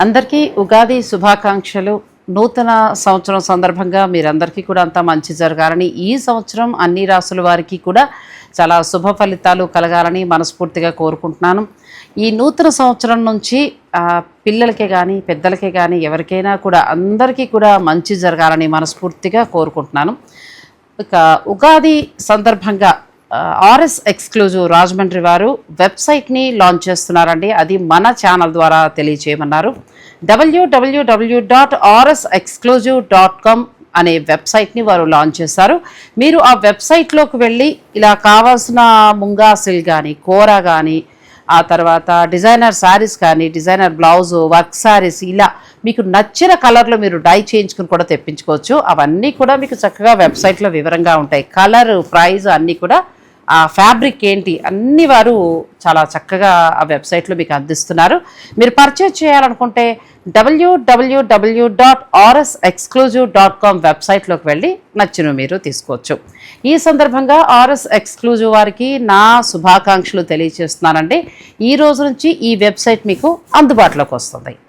అందరికీ ఉగాది శుభాకాంక్షలు. నూతన సంవత్సరం సందర్భంగా మీరందరికీ కూడా అంతా మంచి జరగాలని, ఈ సంవత్సరం అన్ని రాసుల వారికి కూడా చాలా శుభ ఫలితాలు కలగాలని మనస్ఫూర్తిగా కోరుకుంటున్నాను. ఈ నూతన సంవత్సరం నుంచి పిల్లలకే కానీ పెద్దలకే కానీ ఎవరికైనా కూడా అందరికీ కూడా మంచి జరగాలని మనస్ఫూర్తిగా కోరుకుంటున్నాను. ఇక ఉగాది సందర్భంగా ఆర్ఎస్ ఎక్స్క్లూజివ్ రాజమండ్రి వారు వెబ్సైట్ని లాంచ్ చేస్తున్నారండి. అది మన ఛానల్ ద్వారా తెలియజేయమన్నారు. www.rsexclusive.com అనే వెబ్సైట్ని వారు లాంచ్ చేశారు. మీరు ఆ వెబ్సైట్లోకి వెళ్ళి ఇలా కావాల్సిన ముంగాసిల్ కానీ, కూర కానీ, ఆ తర్వాత డిజైనర్ శారీస్ కానీ, డిజైనర్ బ్లౌజు, వర్క్ శారీస్, ఇలా మీకు నచ్చిన కలర్లో మీరు డై చేయించుకుని కూడా తెప్పించుకోవచ్చు. అవన్నీ కూడా మీకు చక్కగా వెబ్సైట్లో వివరంగా ఉంటాయి. కలర్, ప్రైజ్ అన్నీ కూడా, ఆ ఫ్యాబ్రిక్ ఏంటి అన్ని వారు చాలా చక్కగా ఆ వెబ్సైట్లో మీకు అందిస్తున్నారు. మీరు పర్చేజ్ చేయాలనుకుంటే www.rsexclusive.com వెబ్సైట్లోకి వెళ్ళి నచ్చినవి మీరు తీసుకోవచ్చు. ఈ సందర్భంగా ఆర్ఎస్ ఎక్స్క్లూజివ్ వారికి నా శుభాకాంక్షలు తెలియజేస్తున్నానండి. ఈ రోజు నుంచి ఈ వెబ్సైట్ మీకు అందుబాటులోకి వస్తుంది.